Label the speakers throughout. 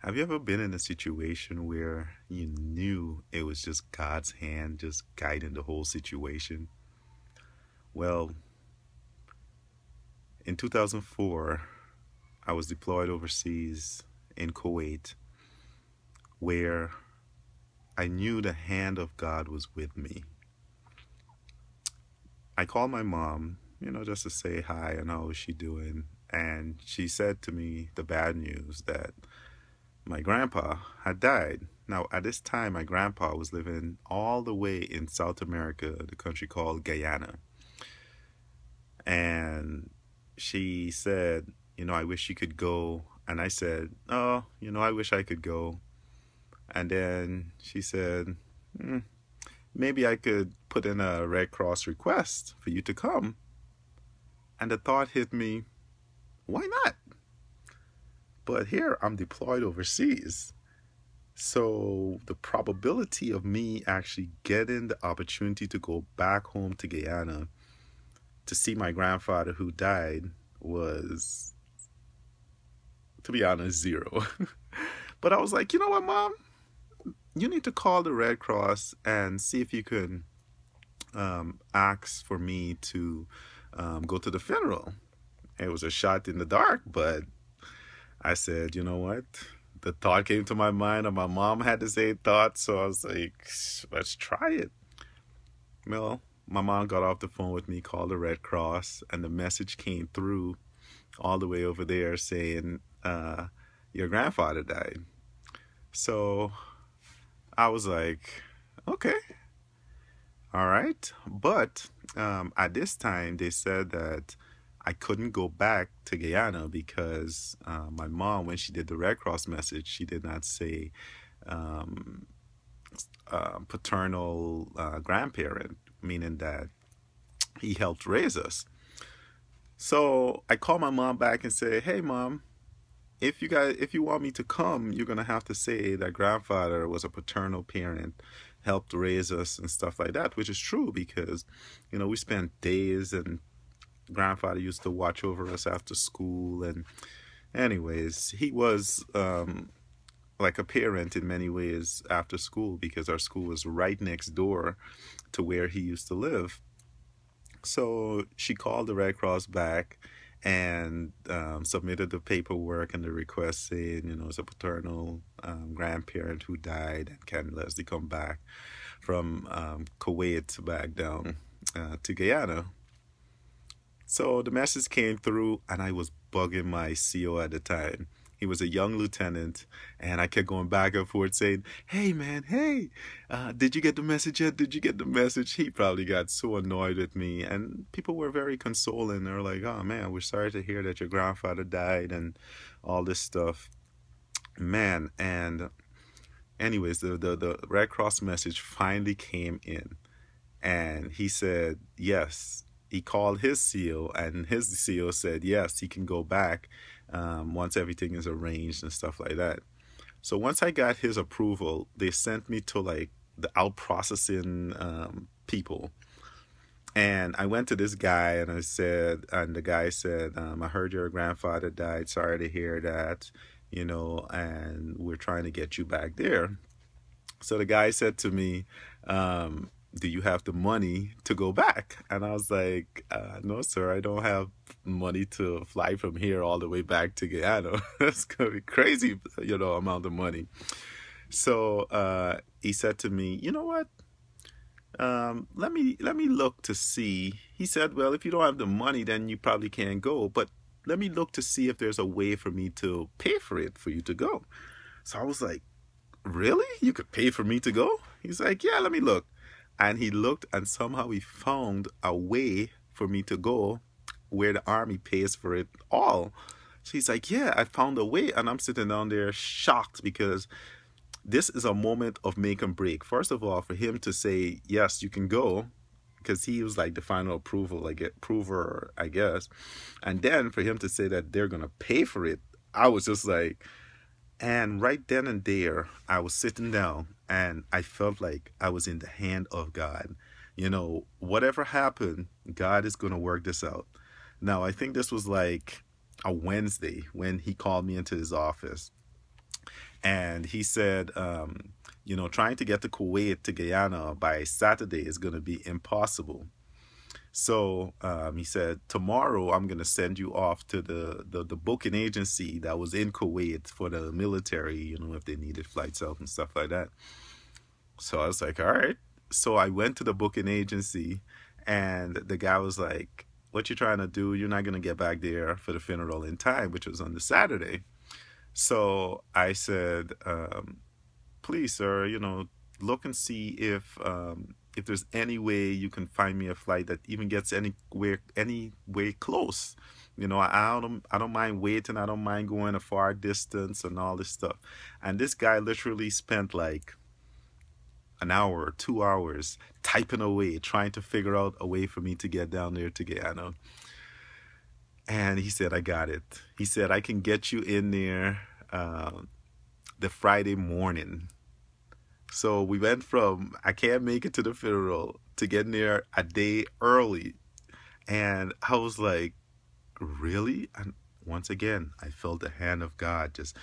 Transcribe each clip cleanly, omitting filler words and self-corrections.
Speaker 1: Have you ever been in a situation where you knew it was just God's hand just guiding the whole situation? Well, in 2004, I was deployed overseas in Kuwait, where I knew the hand of God was with me. I called my mom, just to say hi and how was she doing. And she said to me the bad news that my grandpa had died. Now, at this time, my grandpa was living all the way in South America, the country called Guyana. And she said, I wish you could go. And I said, oh, I wish I could go. And then she said, "Hmm, maybe I could put in a Red Cross request for you to come." And the thought hit me, why not? But here I'm deployed overseas. So the probability of me actually getting the opportunity to go back home to Guyana to see my grandfather who died was, to be honest, zero. But I was like, you know what, Mom? You need to call the Red Cross and see if you can ask for me to go to the funeral. It was a shot in the dark, but I said, you know what? The thought came to my mind, and my mom had the same thought, so I was like, let's try it. Well, my mom got off the phone with me, called the Red Cross, and the message came through all the way over there saying, your grandfather died. So I was like, okay, all right. But at this time, they said that I couldn't go back to Guyana because my mom, when she did the Red Cross message, she did not say um, paternal grandparent, meaning that he helped raise us. So I called my mom back and said, "Hey, mom, if you want me to come, you're gonna have to say that grandfather was a paternal parent, helped raise us and stuff like that," which is true because, we spent days and grandfather used to watch over us after school. And anyways, he was like a parent in many ways after school because our school was right next door to where he used to live. So she called the Red Cross back and submitted the paperwork and the request saying, it's a paternal grandparent who died and can Leslie come back from Kuwait back down to Guyana. So the message came through, and I was bugging my CO at the time. He was a young lieutenant, and I kept going back and forth saying, "Hey, man, hey, did you get the message yet? Did you get the message?" He probably got so annoyed with me, and people were very consoling. They were like, "Oh, man, we're sorry to hear that your grandfather died," and all this stuff. Man, and anyways, the Red Cross message finally came in, and he said, yes. He called his CO, and his CO said, yes, he can go back once everything is arranged and stuff like that. So once I got his approval, they sent me to like the out processing people. And I went to this guy and and the guy said, I heard your grandfather died. Sorry to hear that, and we're trying to get you back there. So the guy said to me, do you have the money to go back? And I was like, no, sir, I don't have money to fly from here all the way back to Guyana. That's going to be crazy, amount of money. So he said to me, you know what? Let me look to see. He said, well, if you don't have the money, then you probably can't go. But let me look to see if there's a way for me to pay for it for you to go. So I was like, really? You could pay for me to go? He's like, yeah, let me look. And he looked, and somehow he found a way for me to go where the army pays for it all. So he's like, yeah, I found a way. And I'm sitting down there shocked because this is a moment of make and break. First of all, for him to say, yes, you can go, because he was like the final approver, I guess. And then for him to say that they're going to pay for it, I was just like, and right then and there, I was sitting down and I felt like I was in the hand of God. Whatever happened, God is going to work this out. Now, I think this was like a Wednesday when he called me into his office. And he said, trying to get to Kuwait to Guyana by Saturday is going to be impossible. So he said, tomorrow I'm going to send you off to the booking agency that was in Kuwait for the military, if they needed flights out and stuff like that. So I was like, all right. So I went to the booking agency, and the guy was like, what you trying to do? You're not going to get back there for the funeral in time, which was on the Saturday. So I said, please, sir, look and see if there's any way you can find me a flight that even gets anywhere close. I don't mind waiting. I don't mind going a far distance and all this stuff. And this guy literally spent like an hour or 2 hours typing away, trying to figure out a way for me to get down there to Guyana. And he said, I got it. He said, I can get you in there the Friday morning. So we went from, I can't make it to the funeral, to getting there a day early. And I was like, really? And once again, I felt the hand of God just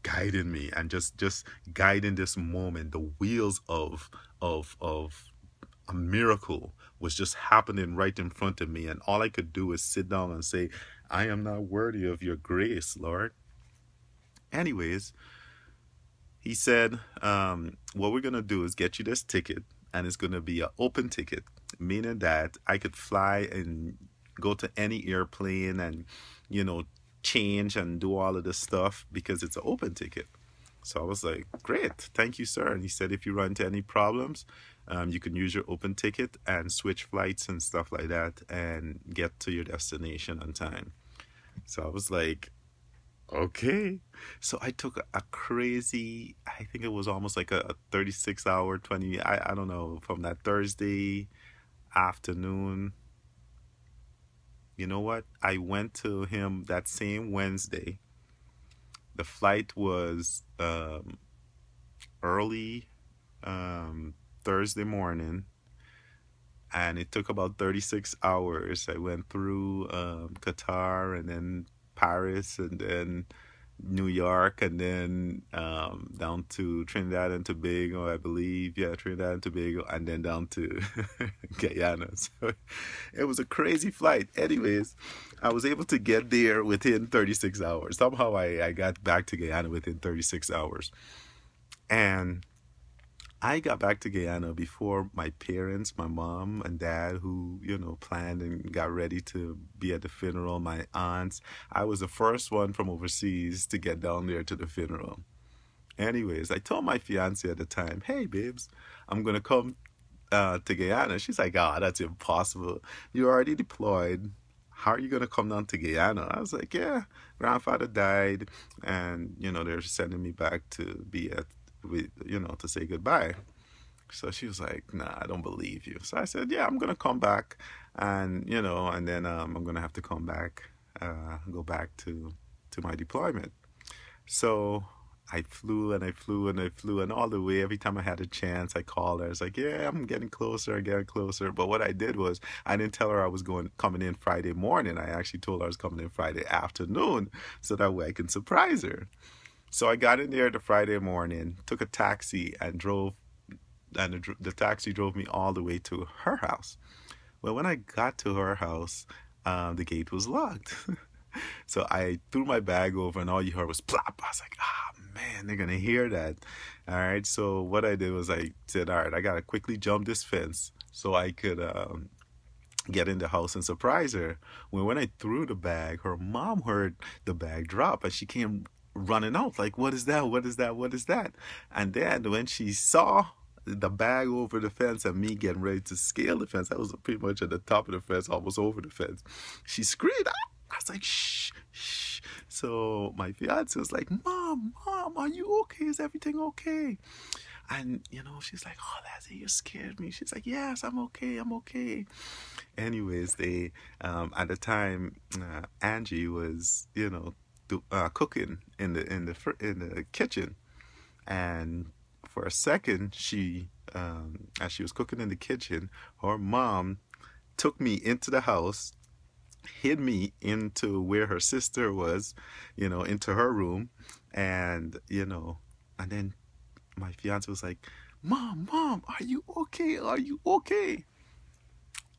Speaker 1: guiding me and just guiding this moment. The wheels of a miracle was just happening right in front of me, and all I could do is sit down and say, I am not worthy of your grace, Lord. Anyways, he said, what we're gonna do is get you this ticket, and it's gonna be an open ticket, meaning that I could fly and go to any airplane and change and do all of this stuff because it's an open ticket. So I was like, great, thank you, sir. And he said, if you run into any problems, you can use your open ticket and switch flights and stuff like that and get to your destination on time. So I was like, okay. So I took a crazy, I think it was almost like a 36 hour, I don't know, from that Thursday afternoon. You know what? I went to him that same Wednesday. The flight was early Thursday morning, and it took about 36 hours. I went through Qatar and then Paris and then New York and then down to Trinidad and Tobago, I believe. Yeah, Trinidad and Tobago, and then down to Guyana. So it was a crazy flight. Anyways, I was able to get there within 36 hours. Somehow I got back to Guyana within 36 hours. And I got back to Guyana before my parents, my mom and dad, who, planned and got ready to be at the funeral, my aunts. I was the first one from overseas to get down there to the funeral. Anyways, I told my fiance at the time, hey, babes, I'm going to come to Guyana. She's like, that's impossible. You're already deployed. How are you going to come down to Guyana? I was like, yeah, grandfather died, and, they're sending me back to be at to say goodbye. So she was like, nah, I don't believe you. So I said, yeah, I'm going to come back, and, and then I'm going to have to come back, go back to my deployment. So I flew and I flew and I flew, and all the way, every time I had a chance, I called her. I was like, yeah, I'm getting closer, getting closer. But what I did was, I didn't tell her I was coming in Friday morning. I actually told her I was coming in Friday afternoon, so that way I can surprise her. So I got in there the Friday morning, took a taxi and drove, and the taxi drove me all the way to her house. Well, when I got to her house, the gate was locked. So I threw my bag over, and all you heard was plop. I was like, man, they're going to hear that. All right. So what I did was I said, all right, I got to quickly jump this fence so I could get in the house and surprise her. When I threw the bag, her mom heard the bag drop, and she came running out like, what is that? What is that? What is that? And then when she saw the bag over the fence and me getting ready to scale the fence, I was pretty much at the top of the fence, almost over the fence, she screamed. I was like, shh, shh. So my fiance was like, Mom, are you okay? Is everything okay? And, she's like, oh, Lassie, you scared me. She's like, yes, I'm okay. Anyways, they, at the time, Angie was, cooking in the kitchen. And for a second, as she was cooking in the kitchen, her mom took me into the house, hid me into where her sister was, into her room, and And then my fiance was like, Mom, are you okay? Are you okay?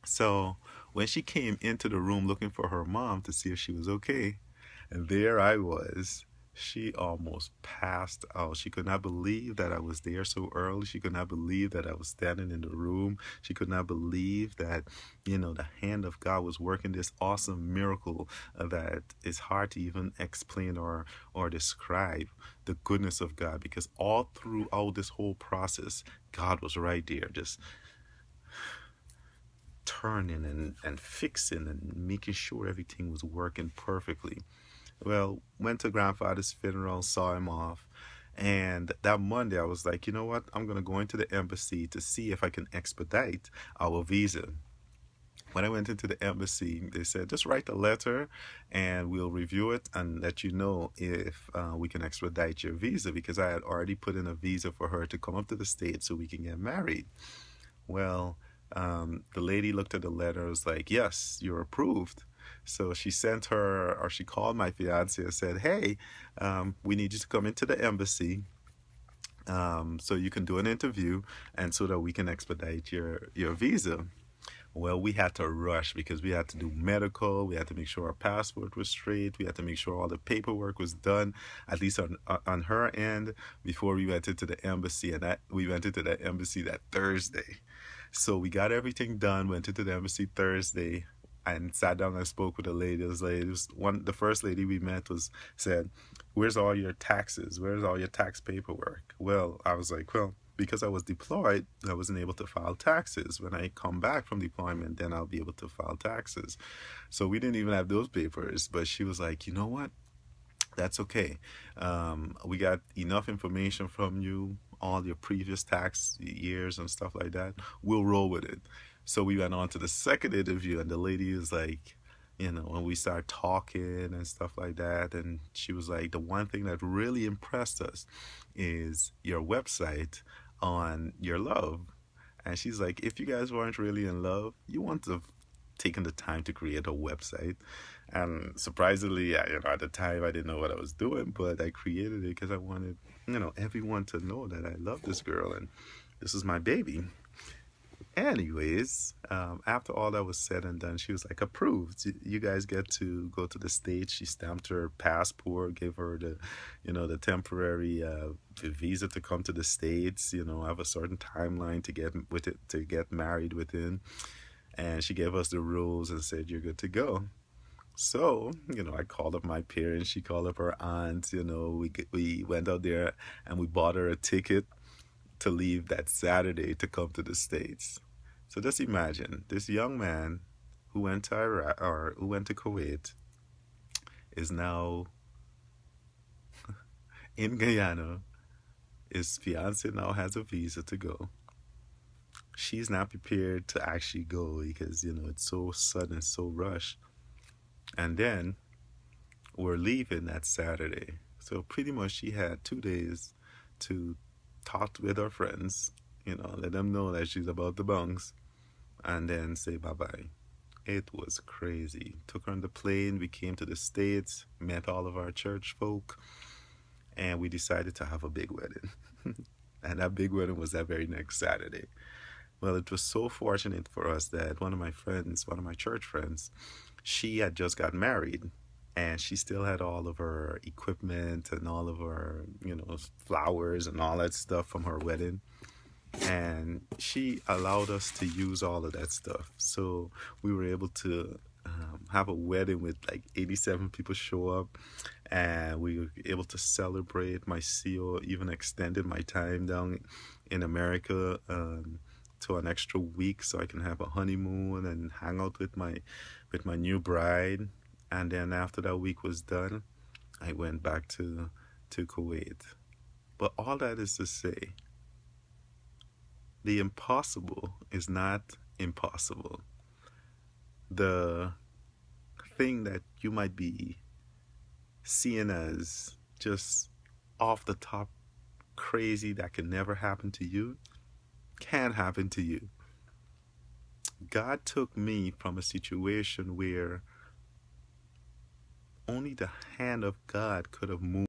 Speaker 1: So when she came into the room looking for her mom to see if she was okay, and there I was, she almost passed out. She could not believe that I was there so early. She could not believe that I was standing in the room. She could not believe that, the hand of God was working this awesome miracle that is hard to even explain or describe the goodness of God, because all throughout this whole process, God was right there, just turning and fixing and making sure everything was working perfectly. Well, went to grandfather's funeral, saw him off. And that Monday, I was like, you know what? I'm going to go into the embassy to see if I can expedite our visa. When I went into the embassy, they said, just write a letter and we'll review it and let you know if we can expedite your visa, because I had already put in a visa for her to come up to the States so we can get married. Well, the lady looked at the letter and was like, yes, you're approved. So she called my fiance and said, hey, we need you to come into the embassy so you can do an interview and so that we can expedite your visa. Well, we had to rush because we had to do medical. We had to make sure our passport was straight. We had to make sure all the paperwork was done, at least on her end, before we went into the embassy. And we went into the embassy that Thursday. So we got everything done, went into the embassy Thursday, and sat down and spoke with the lady. The first lady we met said, where's all your taxes? Where's all your tax paperwork? Well, I was like, well, because I was deployed, I wasn't able to file taxes. When I come back from deployment, then I'll be able to file taxes. So we didn't even have those papers. But she was like, you know what? That's okay. We got enough information from you, all your previous tax years and stuff like that. We'll roll with it. So we went on to the second interview, and the lady is like, when we start talking and stuff like that, and she was like, the one thing that really impressed us is your website on your love. And she's like, if you guys weren't really in love, you wouldn't have taken the time to create a website. And surprisingly, at the time, I didn't know what I was doing, but I created it because I wanted, everyone to know that I love this girl and this is my baby. Anyways, after all that was said and done, she was like, approved. You guys get to go to the States. She stamped her passport, gave her the temporary visa to come to the States. I have a certain timeline to get married within. And she gave us the rules and said, you're good to go. So, I called up my parents. She called up her aunt. We went out there and we bought her a ticket to leave that Saturday to come to the States. So just imagine this young man who went to Iraq or who went to Kuwait is now in Guyana. His fiance now has a visa to go. She's not prepared to actually go because, it's so sudden, so rushed. And then we're leaving that Saturday. So pretty much she had 2 days to talk with her friends, let them know that she's about to bounce, and then say bye-bye. It was crazy. Took her on the plane. We came to the States, met all of our church folk, and we decided to have a big wedding. And that big wedding was that very next Saturday. Well, it was so fortunate for us that one of my church friends, she had just got married. And she still had all of her equipment and all of her, flowers and all that stuff from her wedding. And she allowed us to use all of that stuff. So we were able to have a wedding with like 87 people show up. And we were able to celebrate. My CEO even extended my time down in America to an extra week so I can have a honeymoon and hang out with my new bride. And then after that week was done, I went back to Kuwait. But all that is to say, the impossible is not impossible. The thing that you might be seeing as just off the top crazy that can never happen to you, can happen to you. God took me from a situation where only the hand of God could have moved